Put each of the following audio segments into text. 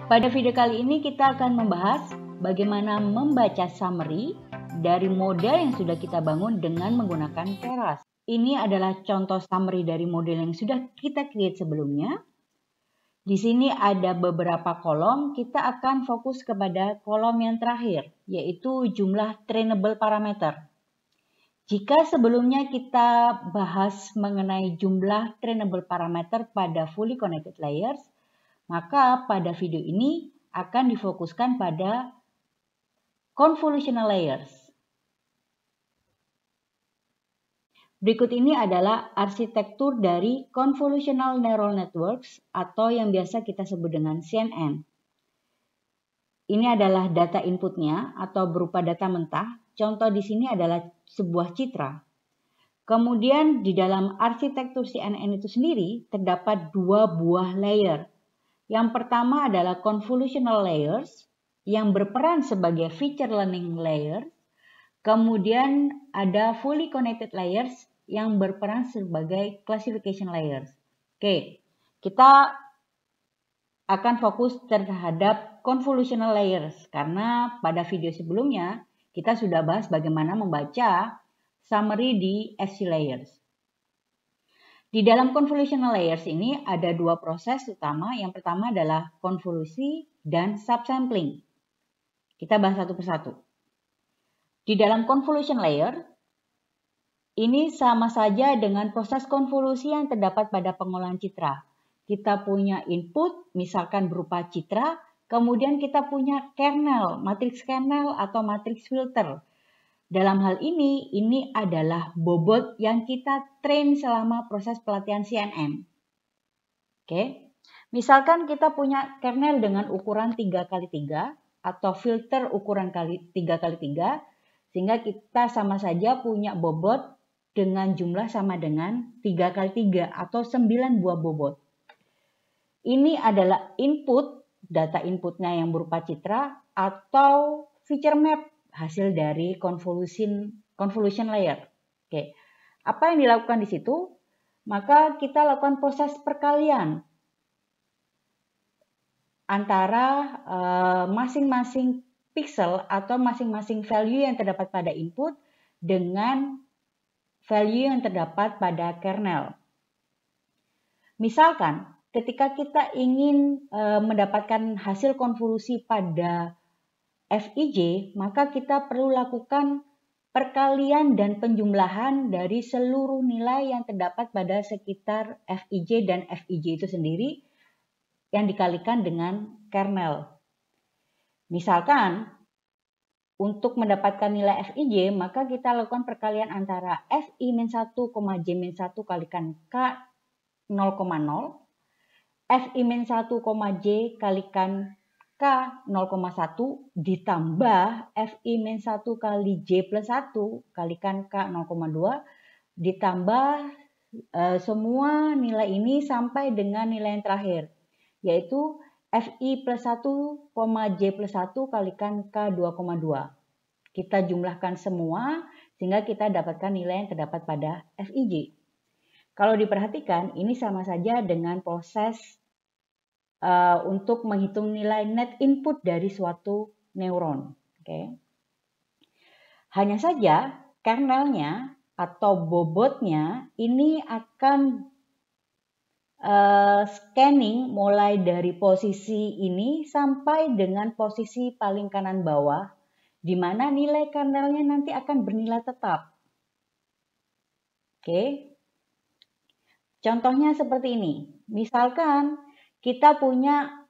Pada video kali ini kita akan membahas bagaimana membaca summary dari model yang sudah kita bangun dengan menggunakan Keras. Ini adalah contoh summary dari model yang sudah kita create sebelumnya. Di sini ada beberapa kolom, kita akan fokus kepada kolom yang terakhir, yaitu jumlah trainable parameter. Jika sebelumnya kita bahas mengenai jumlah trainable parameter pada fully connected layers, maka pada video ini akan difokuskan pada convolutional layers. Berikut ini adalah arsitektur dari convolutional neural networks atau yang biasa kita sebut dengan CNN. Ini adalah data inputnya atau berupa data mentah. Contoh di sini adalah sebuah citra. Kemudian di dalam arsitektur CNN itu sendiri terdapat dua buah layer. Yang pertama adalah convolutional layers yang berperan sebagai feature learning layer. Kemudian ada fully connected layers yang berperan sebagai classification layers. Oke, kita akan fokus terhadap convolutional layers karena pada video sebelumnya kita sudah bahas bagaimana membaca summary di FC layers. Di dalam convolutional layers ini ada dua proses utama. Yang pertama adalah konvolusi dan subsampling. Kita bahas satu persatu. Di dalam convolution layer, ini sama saja dengan proses konvolusi yang terdapat pada pengolahan citra. Kita punya input, misalkan berupa citra, kemudian kita punya kernel, matriks kernel atau matriks filter. Dalam hal ini adalah bobot yang kita train selama proses pelatihan CNN. Oke. Misalkan kita punya kernel dengan ukuran 3x3 atau filter ukuran 3x3, sehingga kita sama saja punya bobot dengan jumlah sama dengan 3x3 atau 9 buah bobot. Ini adalah input, data inputnya yang berupa citra atau feature map hasil dari convolution layer. Oke. Apa yang dilakukan di situ? Maka kita lakukan proses perkalian antara masing-masing pixel atau masing-masing value yang terdapat pada input dengan value yang terdapat pada kernel. Misalkan ketika kita ingin mendapatkan hasil konvolusi pada FIJ, maka kita perlu lakukan perkalian dan penjumlahan dari seluruh nilai yang terdapat pada sekitar FIJ dan FIJ itu sendiri yang dikalikan dengan kernel. Misalkan, untuk mendapatkan nilai FIJ, maka kita lakukan perkalian antara FI-1, J-1 kalikan K 0,0, FI-1, J kalikan K 0,1 ditambah FI-1 kali J plus 1 kalikan K 0,2 ditambah semua nilai ini sampai dengan nilai yang terakhir, yaitu FI plus 1, J plus 1 kalikan K 2,2. Kita jumlahkan semua sehingga kita dapatkan nilai yang terdapat pada FIJ. Kalau diperhatikan, ini sama saja dengan proses untuk menghitung nilai net input dari suatu neuron. Okay. Hanya saja kernelnya atau bobotnya ini akan scanning mulai dari posisi ini sampai dengan posisi paling kanan bawah, di mana nilai kernelnya nanti akan bernilai tetap. Oke. Contohnya seperti ini. Misalkan kita punya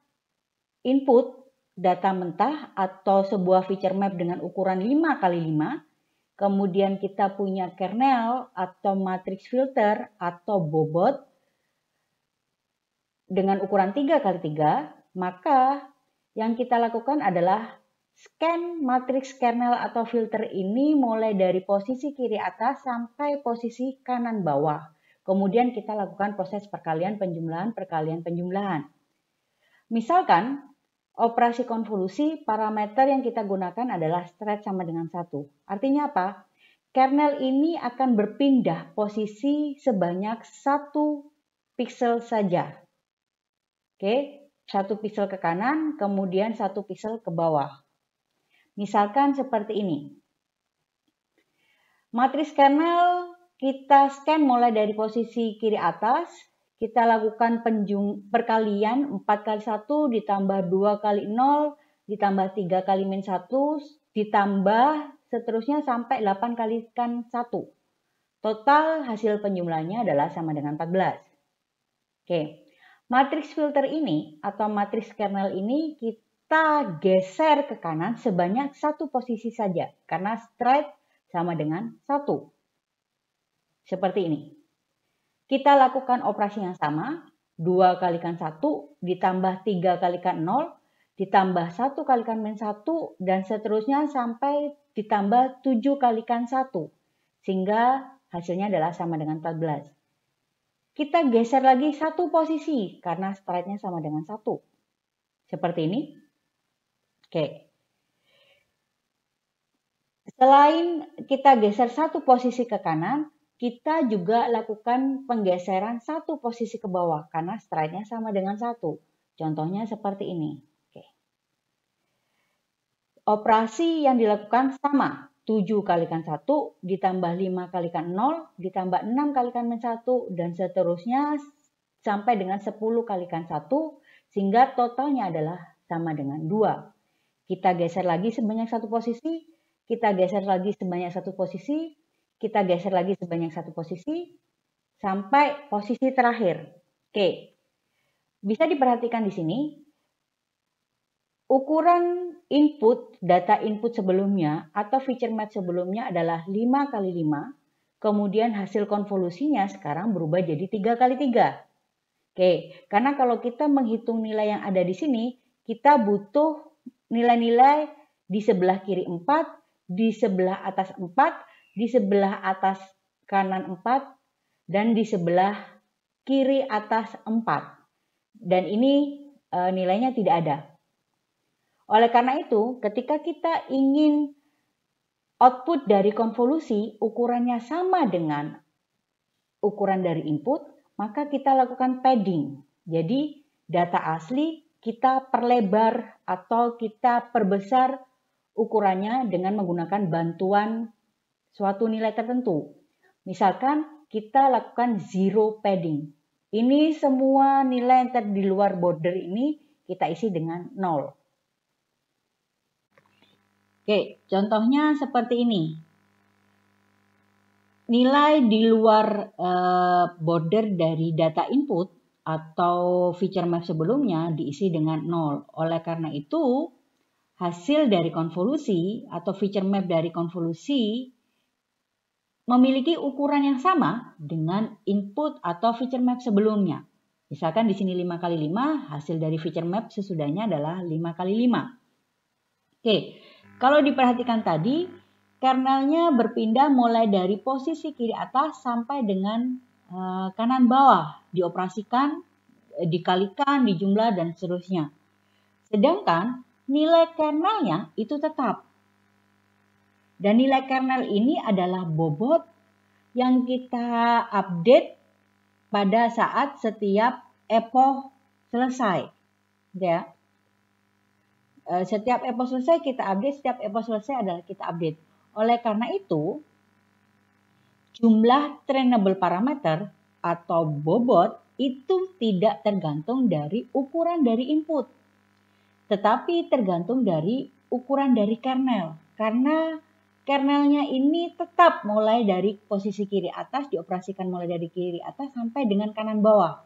input data mentah atau sebuah feature map dengan ukuran 5x5, kemudian kita punya kernel atau matriks filter atau bobot dengan ukuran 3x3, maka yang kita lakukan adalah scan matriks kernel atau filter ini mulai dari posisi kiri atas sampai posisi kanan bawah. Kemudian kita lakukan proses perkalian penjumlahan. Misalkan operasi konvolusi, parameter yang kita gunakan adalah stretch sama dengan 1. Artinya apa? Kernel ini akan berpindah posisi sebanyak 1 pixel saja. Oke, 1 pixel ke kanan, kemudian 1 pixel ke bawah. Misalkan seperti ini. Matriks kernel kita scan mulai dari posisi kiri atas, kita lakukan perkalian 4 kali 1 ditambah 2 kali 0 ditambah 3 kali min 1 ditambah seterusnya sampai 8 kalikan 1. Total hasil penjumlahnya adalah sama dengan 14. Oke, matriks filter ini atau matriks kernel ini kita geser ke kanan sebanyak 1 posisi saja karena straight sama dengan 1. Seperti ini. Kita lakukan operasi yang sama, 2 kalikan 1 ditambah 3 kalikan 0 ditambah 1 kalikan min 1 dan seterusnya sampai ditambah 7 kalikan 1. Sehingga hasilnya adalah sama dengan 14. Kita geser lagi 1 posisi karena straight-nya sama dengan 1. Seperti ini. Oke. Selain kita geser 1 posisi ke kanan, kita juga lakukan penggeseran 1 posisi ke bawah karena straight-nya sama dengan 1. Contohnya seperti ini. Oke. Operasi yang dilakukan sama. 7 kalikan 1 ditambah 5 kalikan 0 ditambah 6 kalikan min 1 dan seterusnya sampai dengan 10 kalikan 1 sehingga totalnya adalah sama dengan 2. Kita geser lagi sebanyak 1 posisi, kita geser lagi sebanyak 1 posisi, kita geser lagi sebanyak 1 posisi sampai posisi terakhir. Oke. Bisa diperhatikan di sini ukuran input, data input sebelumnya atau feature map sebelumnya adalah 5 kali 5. Kemudian hasil konvolusinya sekarang berubah jadi 3 kali 3. Oke, karena kalau kita menghitung nilai yang ada di sini, kita butuh nilai-nilai di sebelah kiri 4, di sebelah atas 4, di sebelah atas kanan 4, dan di sebelah kiri atas 4. Dan ini nilainya tidak ada. Oleh karena itu, ketika kita ingin output dari konvolusi ukurannya sama dengan ukuran dari input, maka kita lakukan padding. Jadi data asli kita perlebar atau kita perbesar ukurannya dengan menggunakan bantuan suatu nilai tertentu. Misalkan kita lakukan zero padding. Ini semua nilai yang di luar border ini kita isi dengan 0. Oke, contohnya seperti ini. Nilai di luar border dari data input atau feature map sebelumnya diisi dengan 0. Oleh karena itu, hasil dari konvolusi atau feature map dari konvolusi memiliki ukuran yang sama dengan input atau feature map sebelumnya. Misalkan di sini 5 kali 5, hasil dari feature map sesudahnya adalah 5 kali 5. Oke, kalau diperhatikan tadi, kernelnya berpindah mulai dari posisi kiri atas sampai dengan kanan bawah, dioperasikan, dikalikan, dijumlah, dan seterusnya. Sedangkan nilai kernelnya itu tetap. Dan nilai kernel ini adalah bobot yang kita update pada saat setiap epoch selesai. Ya. Setiap epoch selesai kita update, setiap epoch selesai adalah kita update. Oleh karena itu, jumlah trainable parameter atau bobot itu tidak tergantung dari ukuran dari input, tetapi tergantung dari ukuran dari kernel. Karena kernelnya ini tetap mulai dari posisi kiri atas, dioperasikan mulai dari kiri atas sampai dengan kanan bawah.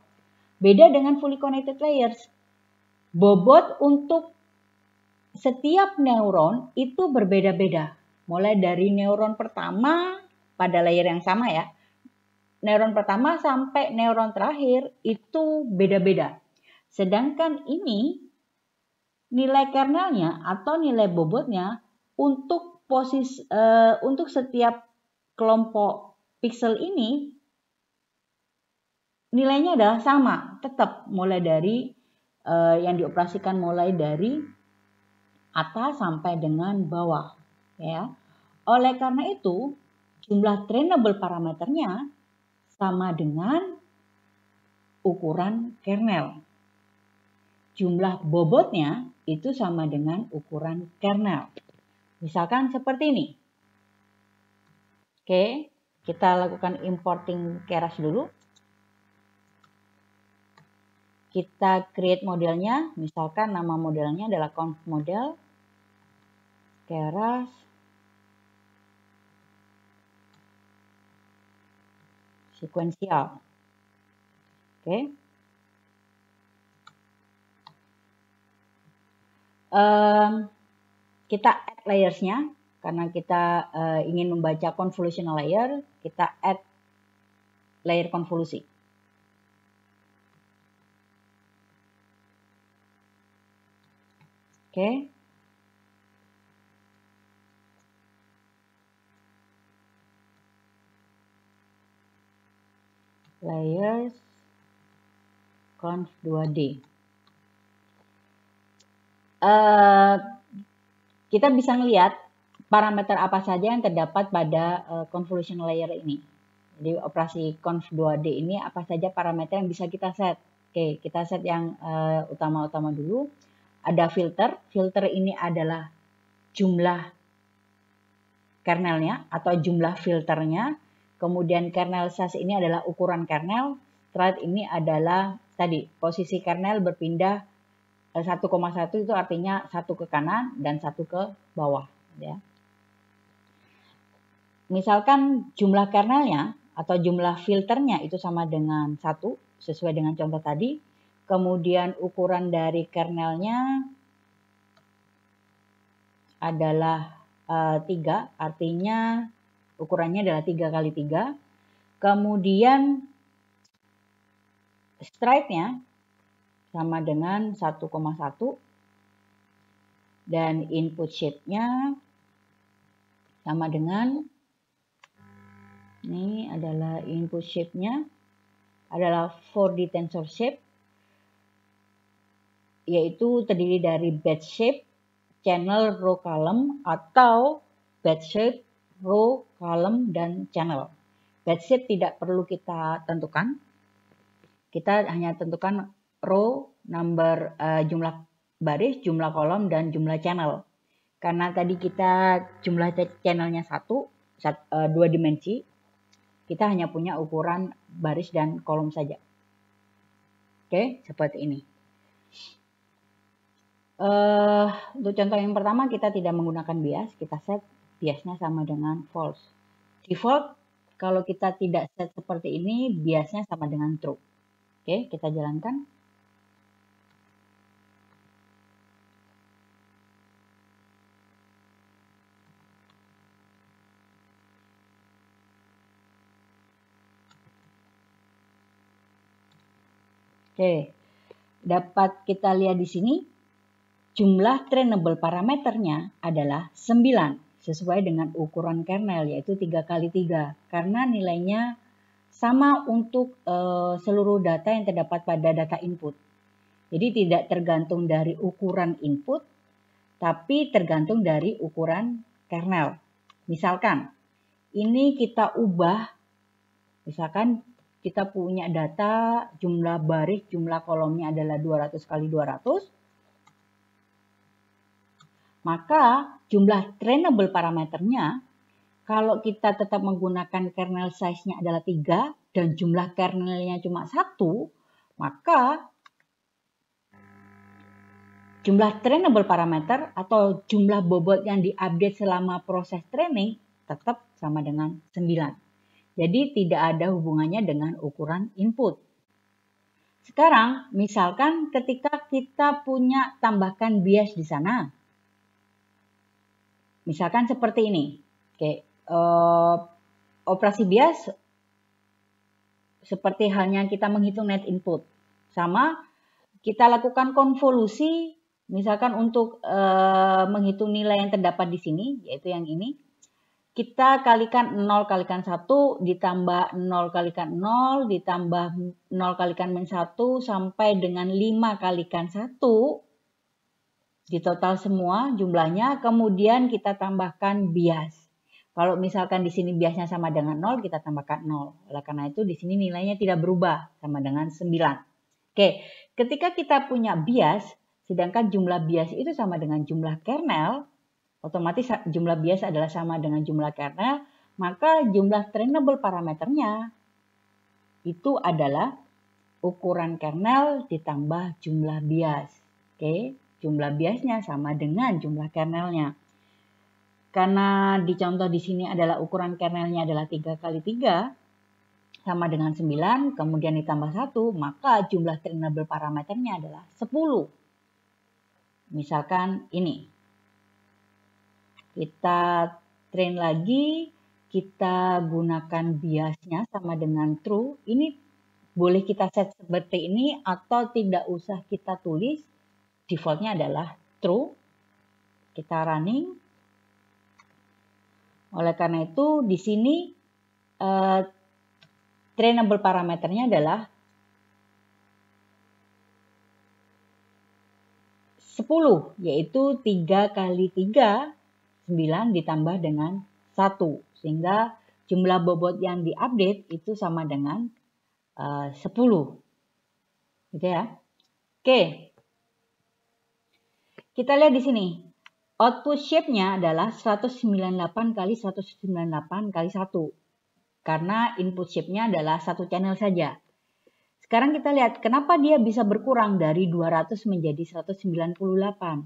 Beda dengan fully connected layers. Bobot untuk setiap neuron itu berbeda-beda. Mulai dari neuron pertama pada layer yang sama ya. Neuron pertama sampai neuron terakhir itu beda-beda. Sedangkan ini nilai kernelnya atau nilai bobotnya untuk untuk setiap kelompok pixel ini nilainya adalah sama, tetap mulai dari yang dioperasikan mulai dari atas sampai dengan bawah, ya. Oleh karena itu, jumlah trainable parameternya sama dengan ukuran kernel. jumlah bobotnya itu sama dengan ukuran kernel. Misalkan seperti ini. Oke, kita lakukan importing Keras dulu. Kita create modelnya, misalkan nama modelnya adalah conf model Keras sequential. Oke. Kita add layers-nya karena kita ingin membaca convolutional layer, kita add layer konvolusi. Oke. Layers conv 2D. Kita bisa melihat parameter apa saja yang terdapat pada convolutional layer ini. Jadi operasi conv 2D ini apa saja parameter yang bisa kita set. Oke, kita set yang utama-utama dulu. Ada filter. Filter ini adalah jumlah kernelnya atau jumlah filternya. Kemudian kernel size ini adalah ukuran kernel. Stride ini adalah tadi posisi kernel berpindah 1,1 itu artinya satu ke kanan dan satu ke bawah. Ya. Misalkan jumlah kernelnya atau jumlah filternya itu sama dengan 1 sesuai dengan contoh tadi. Kemudian ukuran dari kernelnya adalah 3, artinya ukurannya adalah 3 kali 3. Kemudian stride-nya sama dengan 1,1 dan input shape-nya sama dengan, ini adalah input shape-nya adalah 4D tensor shape, yaitu terdiri dari batch shape, channel, row, column, atau batch shape, row, column, dan channel. Batch shape tidak perlu kita tentukan. Kita hanya tentukan row, number, jumlah baris, jumlah kolom, dan jumlah channel. Karena tadi kita jumlah channelnya 2 dimensi, kita hanya punya ukuran baris dan kolom saja. Oke, seperti ini. Untuk contoh yang pertama kita tidak menggunakan bias, kita set biasnya sama dengan false. Default kalau kita tidak set seperti ini biasnya sama dengan true. Oke, kita jalankan. Oke, dapat kita lihat di sini. Jumlah trainable parameternya adalah 9 sesuai dengan ukuran kernel yaitu 3 kali 3 karena nilainya sama untuk seluruh data yang terdapat pada data input. Jadi tidak tergantung dari ukuran input tapi tergantung dari ukuran kernel. Misalkan ini kita ubah, misalkan kita punya data jumlah baris, jumlah kolomnya adalah 200 kali 200. Maka jumlah trainable parameternya, kalau kita tetap menggunakan kernel size-nya adalah 3 dan jumlah kernelnya cuma 1, maka jumlah trainable parameter atau jumlah bobot yang diupdate selama proses training tetap sama dengan 9. Jadi tidak ada hubungannya dengan ukuran input. Sekarang misalkan ketika kita punya tambahkan bias di sana. Misalkan seperti ini. Oke, operasi bias seperti halnya kita menghitung net input. Sama kita lakukan konvolusi misalkan untuk menghitung nilai yang terdapat di sini yaitu yang ini. Kita kalikan 0 kalikan 1 ditambah 0 kalikan 0 ditambah 0 kalikan min 1 sampai dengan 5 kalikan 1. Di total semua jumlahnya, kemudian kita tambahkan bias. Kalau misalkan di sini biasnya sama dengan 0, kita tambahkan 0. Oleh karena itu di sini nilainya tidak berubah, sama dengan 9. Oke, ketika kita punya bias, sedangkan jumlah bias itu sama dengan jumlah kernel, otomatis jumlah bias adalah sama dengan jumlah kernel, maka jumlah trainable parameternya itu adalah ukuran kernel ditambah jumlah bias. Oke, jumlah biasnya sama dengan jumlah kernelnya. Karena di contoh di sini adalah ukuran kernelnya adalah 3 kali 3, sama dengan 9, kemudian ditambah 1, maka jumlah trainable parameternya adalah 10. Misalkan ini. Kita train lagi, kita gunakan biasnya sama dengan true. Ini boleh kita set seperti ini atau tidak usah kita tulis. Defaultnya adalah true. Kita running. Oleh karena itu di sini trainable parameternya adalah 10, yaitu 3 kali 3, 9 ditambah dengan 1. Sehingga jumlah bobot yang diupdate itu sama dengan 10. Gitu ya. Oke. Kita lihat di sini. Output shape-nya adalah 198 kali 198 kali 1. Karena input shape-nya adalah satu channel saja. Sekarang kita lihat kenapa dia bisa berkurang dari 200 menjadi 198.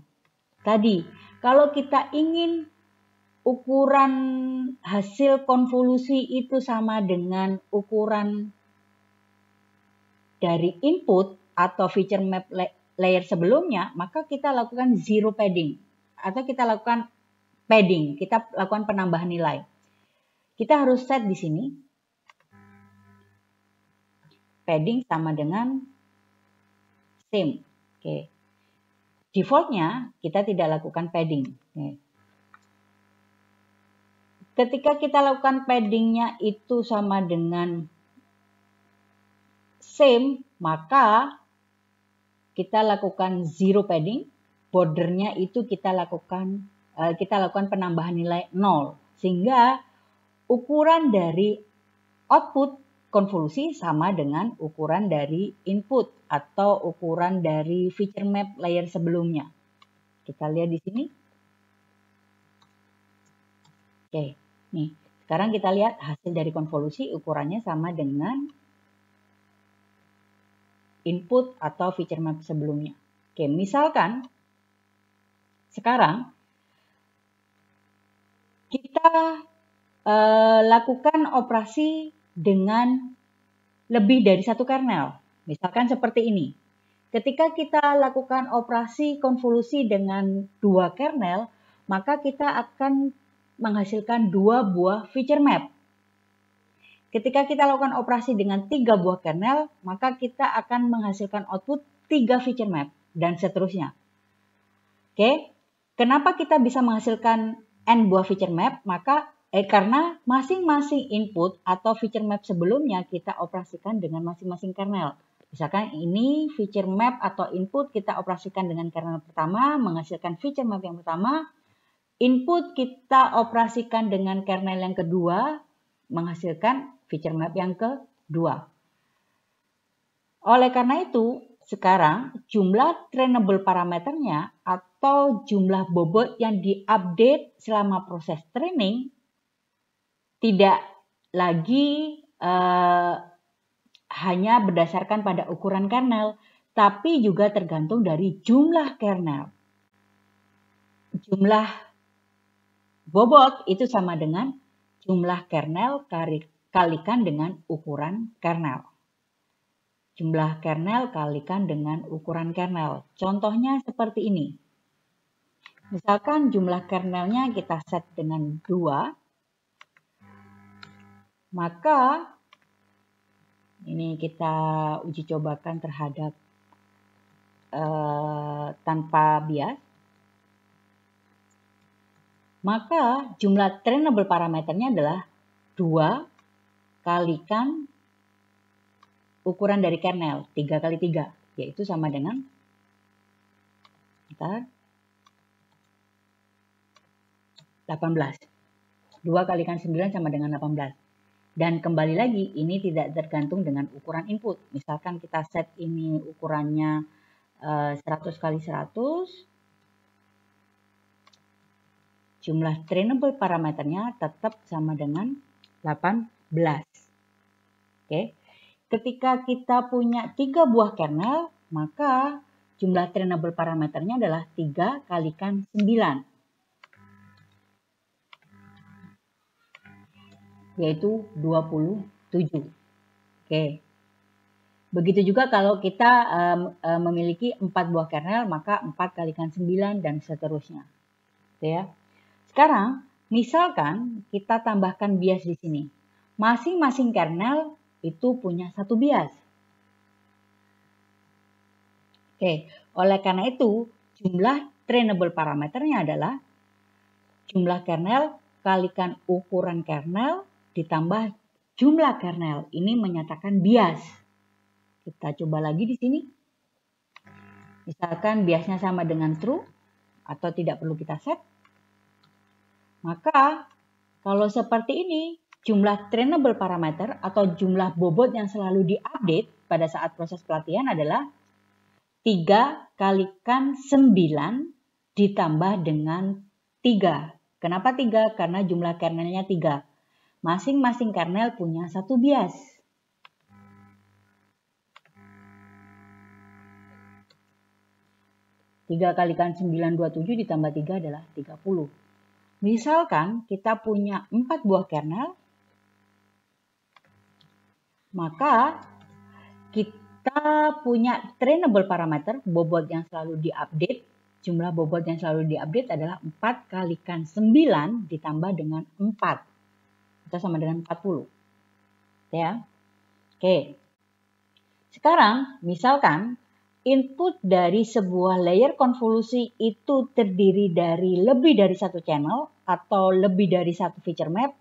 Tadi, kalau kita ingin ukuran hasil konvolusi itu sama dengan ukuran dari input atau feature map layer sebelumnya, maka kita lakukan zero padding. Atau kita lakukan padding, kita lakukan penambahan nilai. Kita harus set di sini. Padding sama dengan same. Oke. Defaultnya kita tidak lakukan padding. Oke. Ketika kita lakukan paddingnya itu sama dengan same, maka kita lakukan zero padding. Bordernya itu kita lakukan penambahan nilai 0. Sehingga ukuran dari output konvolusi sama dengan ukuran dari input atau ukuran dari feature map layer sebelumnya. Kita lihat di sini. Oke, nih. Sekarang kita lihat hasil dari konvolusi ukurannya sama dengan input atau feature map sebelumnya. Oke, misalkan sekarang kita lakukan operasi dengan lebih dari satu kernel. Misalkan seperti ini. Ketika kita lakukan operasi konvolusi dengan 2 kernel, maka kita akan menghasilkan 2 buah feature map. Ketika kita lakukan operasi dengan 3 buah kernel, maka kita akan menghasilkan output 3 feature map, dan seterusnya. Oke, kenapa kita bisa menghasilkan N buah feature map? Karena masing-masing input atau feature map sebelumnya kita operasikan dengan masing-masing kernel. Misalkan ini feature map atau input kita operasikan dengan kernel pertama, menghasilkan feature map yang pertama. Input kita operasikan dengan kernel yang kedua, menghasilkan feature map yang kedua. Oleh karena itu, sekarang jumlah trainable parameternya atau jumlah bobot yang diupdate selama proses training tidak lagi hanya berdasarkan pada ukuran kernel, tapi juga tergantung dari jumlah kernel. Jumlah bobot itu sama dengan jumlah kernel kalikan dengan ukuran kernel. Jumlah kernel kalikan dengan ukuran kernel. Contohnya seperti ini. Misalkan jumlah kernelnya kita set dengan 2. Maka ini kita uji cobakan terhadap tanpa bias. Maka jumlah trainable parameternya adalah 2 kalikan ukuran dari kernel, 3 kali 3, yaitu sama dengan 18. 2 kalikan 9 sama dengan 18. Dan kembali lagi, ini tidak tergantung dengan ukuran input. Misalkan kita set ini ukurannya 100 kali 100, jumlah trainable parameternya tetap sama dengan 18. Oke. Ketika kita punya 3 buah kernel, maka jumlah trainable parameternya adalah 3 kalikan 9. Yaitu 27. Oke. Begitu juga kalau kita memiliki 4 buah kernel, maka 4 kalikan 9 dan seterusnya. Oke ya. Sekarang, misalkan kita tambahkan bias di sini. Masing-masing kernel itu punya satu bias. Oke, oleh karena itu, jumlah trainable parameternya adalah jumlah kernel kalikan ukuran kernel ditambah jumlah kernel. Ini menyatakan bias. Kita coba lagi di sini. Misalkan biasnya sama dengan true atau tidak perlu kita set. Maka kalau seperti ini, jumlah trainable parameter atau jumlah bobot yang selalu diupdate pada saat proses pelatihan adalah 3 kalikan 9 ditambah dengan 3. Kenapa 3? Karena jumlah kernelnya 3. Masing-masing kernel punya satu bias. Tiga kalikan 927 ditambah 3 adalah 30. Misalkan kita punya 4 buah kernel, maka kita punya trainable parameter, bobot yang selalu diupdate. Jumlah bobot yang selalu diupdate adalah 4 kalikan 9 ditambah dengan 4. Itu sama dengan 40. Ya. Oke. Sekarang, misalkan input dari sebuah layer konvolusi itu terdiri dari lebih dari satu channel atau lebih dari satu feature map.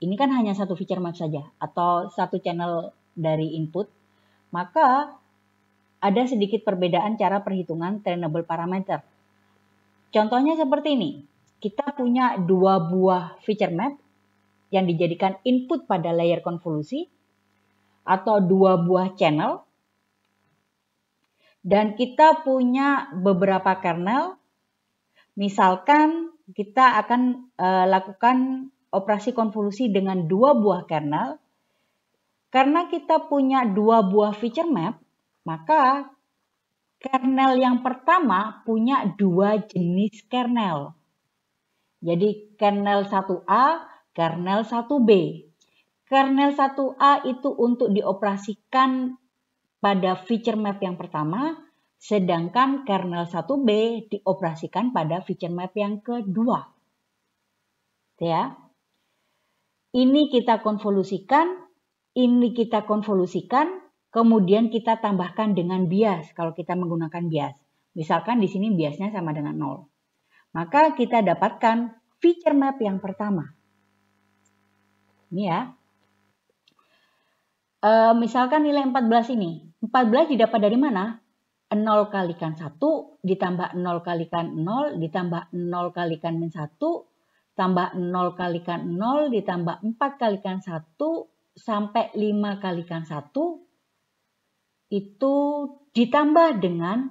Ini kan hanya satu feature map saja atau satu channel dari input. Maka ada sedikit perbedaan cara perhitungan trainable parameter. Contohnya seperti ini. Kita punya 2 buah feature map yang dijadikan input pada layer konvolusi atau 2 buah channel. Dan kita punya beberapa kernel. Misalkan kita akan lakukan operasi konvolusi dengan 2 buah kernel. Karena kita punya 2 buah feature map, maka kernel yang pertama punya 2 jenis kernel. Jadi kernel 1A, kernel 1B. Kernel 1A itu untuk dioperasikan pada feature map yang pertama, sedangkan kernel 1B dioperasikan pada feature map yang kedua. Ya. Ini kita konvolusikan, kemudian kita tambahkan dengan bias kalau kita menggunakan bias. Misalkan di sini biasnya sama dengan 0. Maka kita dapatkan feature map yang pertama. Ini ya. Misalkan nilai 14 ini. 14 didapat dari mana? 0 kalikan 1 ditambah 0 kalikan 0 ditambah 0 kalikan min 1 tambah 0 kalikan 0 ditambah 4 kalikan 1 sampai 5 kalikan 1 itu ditambah dengan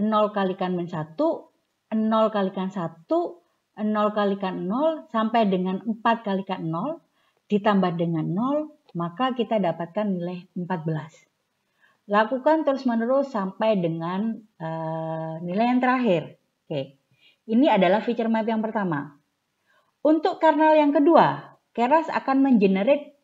0 kalikan min 1, 0 kalikan 1, 0 kalikan 0 sampai dengan 4 kalikan 0 ditambah dengan 0, maka kita dapatkan nilai 14. Lakukan terus-menerus sampai dengan nilai yang terakhir. Oke. Ini adalah feature map yang pertama. Untuk kernel yang kedua, Keras akan mengenerate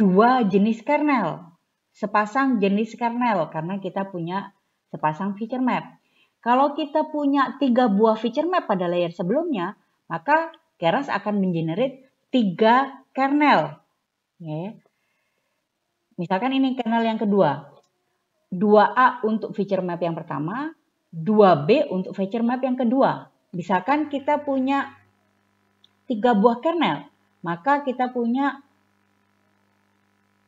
2 jenis kernel. Sepasang jenis kernel karena kita punya sepasang feature map. Kalau kita punya 3 buah feature map pada layer sebelumnya, maka Keras akan mengenerate 3 kernel. Ya. Misalkan ini kernel yang kedua. 2A untuk feature map yang pertama, 2B untuk feature map yang kedua. Misalkan kita punya 3 buah kernel, maka kita punya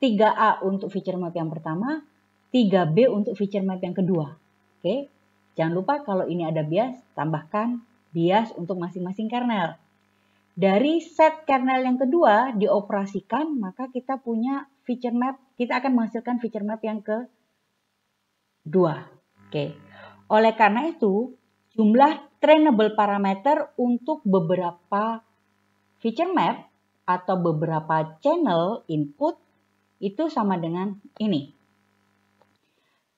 3A untuk feature map yang pertama, 3B untuk feature map yang kedua. Oke. Jangan lupa kalau ini ada bias, tambahkan bias untuk masing-masing kernel. Dari set kernel yang kedua dioperasikan, maka kita punya feature map, kita akan menghasilkan feature map yang kedua. Oke. Oleh karena itu, jumlah trainable parameter untuk beberapa feature map atau beberapa channel input itu sama dengan ini.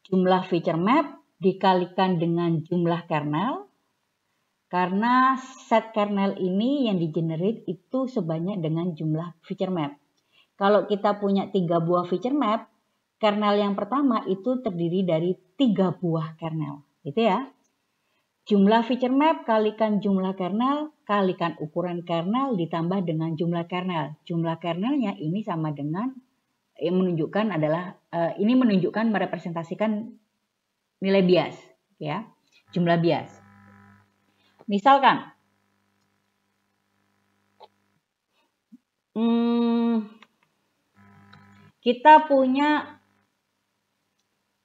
Jumlah feature map dikalikan dengan jumlah kernel, karena set kernel ini yang di-generate itu sebanyak dengan jumlah feature map. Kalau kita punya 3 buah feature map, kernel yang pertama itu terdiri dari 3 buah kernel. Gitu ya. Jumlah feature map kalikan jumlah kernel, kalikan ukuran kernel ditambah dengan jumlah kernel. Jumlah kernelnya ini sama dengan, menunjukkan adalah, ini menunjukkan merepresentasikan nilai bias. Ya, jumlah bias. Misalkan, kita punya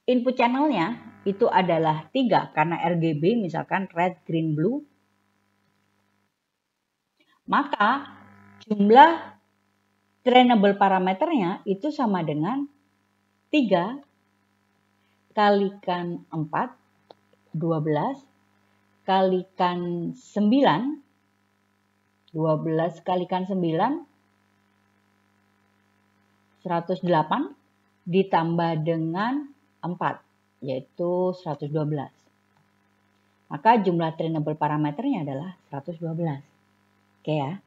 input channelnya itu adalah 3 karena RGB, misalkan red, green, blue. Maka jumlah trainable parameternya itu sama dengan 3 kalikan 4, 12, kalikan 9, 12 kalikan 9, 108 ditambah dengan 4, yaitu 112. Maka jumlah trainable parameternya adalah 112. Oke ya.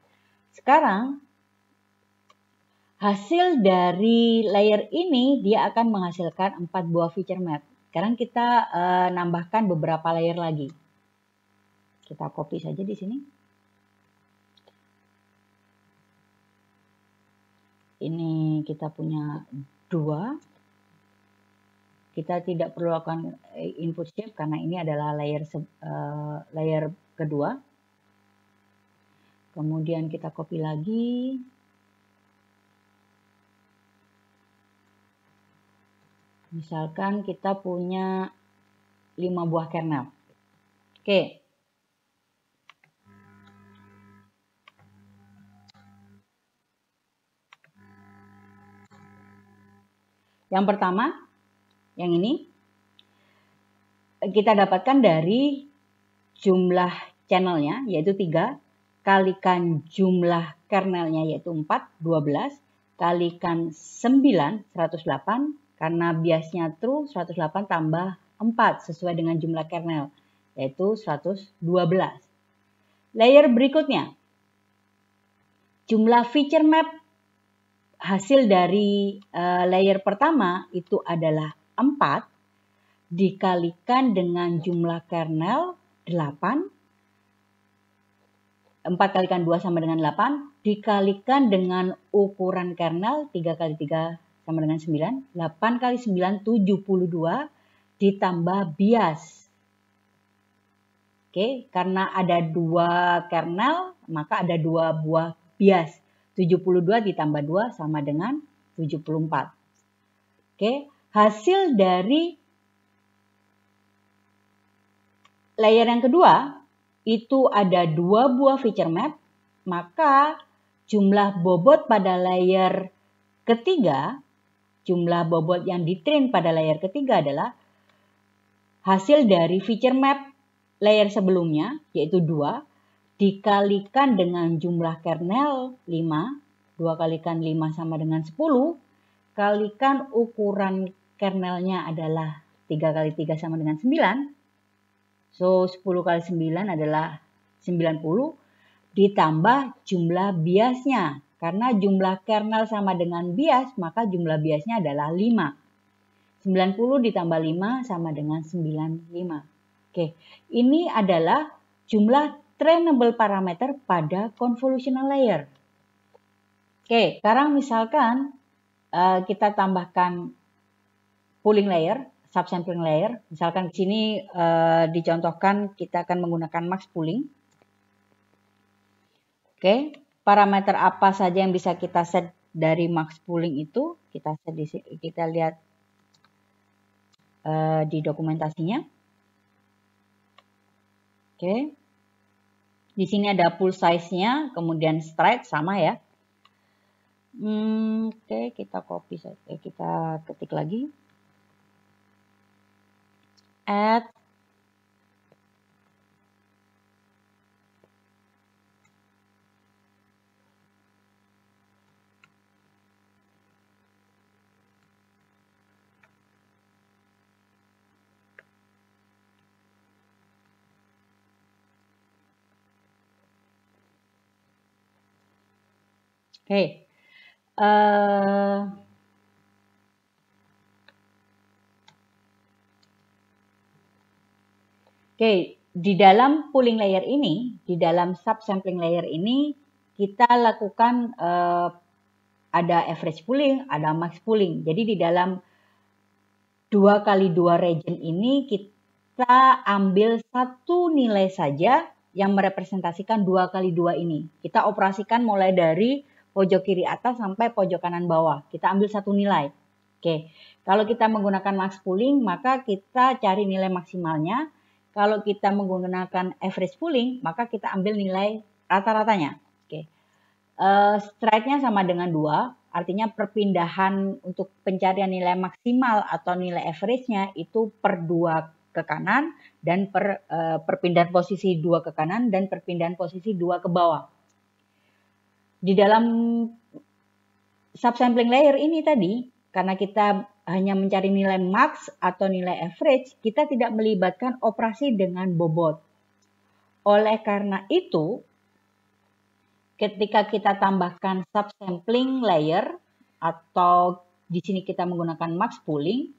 Sekarang, hasil dari layer ini dia akan menghasilkan 4 buah feature map. Sekarang kita nambahkan beberapa layer lagi. Kita copy saja di sini. Ini kita punya 2. Kita tidak perlu lakukan input shape karena ini adalah layer kedua. Kemudian kita copy lagi. Misalkan kita punya 5 buah kernel. Oke. Yang pertama, yang ini, kita dapatkan dari jumlah channelnya, yaitu 3, kalikan jumlah kernelnya, yaitu 4, 12, kalikan 9, 108, karena biasnya true, 108 tambah 4, sesuai dengan jumlah kernel, yaitu 112. Layer berikutnya, jumlah feature map hasil dari layer pertama itu adalah 4 dikalikan dengan jumlah kernel 8. 4 kalikan 2 sama dengan 8. Dikalikan dengan ukuran kernel 3 kali 3 sama dengan 9. 8 kali 9 72 ditambah bias. Oke, karena ada 2 kernel maka ada 2 buah bias. 72 ditambah 2 sama dengan 74. Oke, hasil dari layer yang kedua itu ada 2 buah feature map, maka jumlah bobot pada layer ketiga, jumlah bobot yang di-train pada layer ketiga adalah hasil dari feature map layer sebelumnya, yaitu 2, dikalikan dengan jumlah kernel 5, 2 kalikan 5 sama dengan 10, kalikan ukuran kernelnya adalah 3 kali 3 sama dengan 9, so 10 kali 9 adalah 90, ditambah jumlah biasnya. Karena jumlah kernel sama dengan bias, maka jumlah biasnya adalah 5. 90 ditambah 5 sama dengan 95. Oke, ini adalah jumlah trainable parameter pada convolutional layer. Oke, sekarang misalkan kita tambahkan pooling layer, subsampling layer. Misalkan di sini dicontohkan kita akan menggunakan max pooling. Oke, parameter apa saja yang bisa kita set dari max pooling itu? Kita set di sini, kita lihat di dokumentasinya. Oke. Di sini ada pool size-nya, kemudian stride sama ya. Oke, kita copy saja, kita ketik lagi. Add Oke. Oke, di dalam pooling layer ini, di dalam subsampling layer ini, kita lakukan ada average pooling, ada max pooling. Jadi di dalam 2x2 region ini kita ambil satu nilai saja yang merepresentasikan 2x2 ini. Kita operasikan mulai dari pojok kiri atas sampai pojok kanan bawah. Kita ambil satu nilai. Oke, kalau kita menggunakan max pooling, maka kita cari nilai maksimalnya. Kalau kita menggunakan average pooling, maka kita ambil nilai rata-ratanya. Oke, stride-nya sama dengan 2. Artinya perpindahan untuk pencarian nilai maksimal atau nilai average-nya itu per 2 ke kanan dan perpindahan posisi 2 ke kanan dan perpindahan posisi 2 ke bawah. Di dalam subsampling layer ini tadi, karena kita hanya mencari nilai max atau nilai average, kita tidak melibatkan operasi dengan bobot. Oleh karena itu, ketika kita tambahkan subsampling layer atau di sini kita menggunakan max pooling,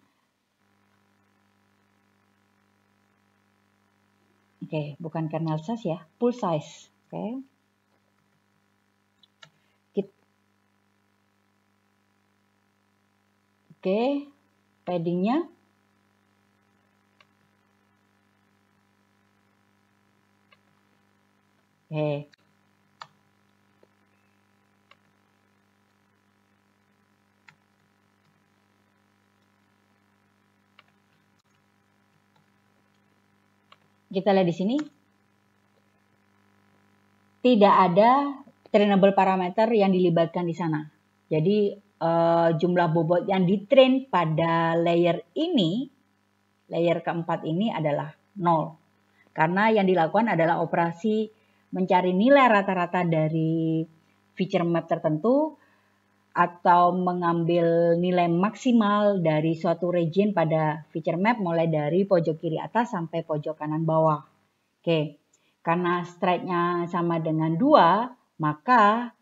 oke, bukan kernel size ya, pool size, oke. Oke, paddingnya. Oke. Kita lihat di sini. Tidak ada trainable parameter yang dilibatkan di sana. Jadi jumlah bobot yang ditrain pada layer ini, layer keempat ini adalah 0. Karena yang dilakukan adalah operasi mencari nilai rata-rata dari feature map tertentu atau mengambil nilai maksimal dari suatu region pada feature map mulai dari pojok kiri atas sampai pojok kanan bawah. Oke, karena stride-nya sama dengan 2, maka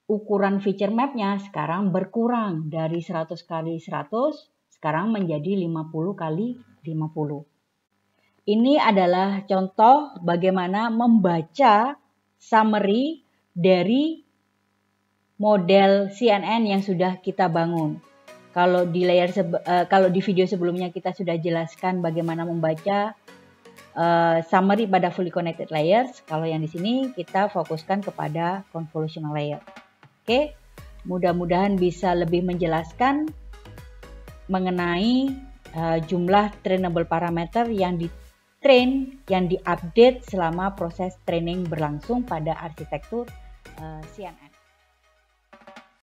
ukuran feature map-nya sekarang berkurang dari 100 kali 100, sekarang menjadi 50 kali 50. Ini adalah contoh bagaimana membaca summary dari model CNN yang sudah kita bangun. Kalau di video sebelumnya kita sudah jelaskan bagaimana membaca summary pada fully connected layers. Kalau yang di sini kita fokuskan kepada convolutional layer. Oke, mudah-mudahan bisa lebih menjelaskan mengenai jumlah trainable parameter yang di-train, yang di-update selama proses training berlangsung pada arsitektur CNN.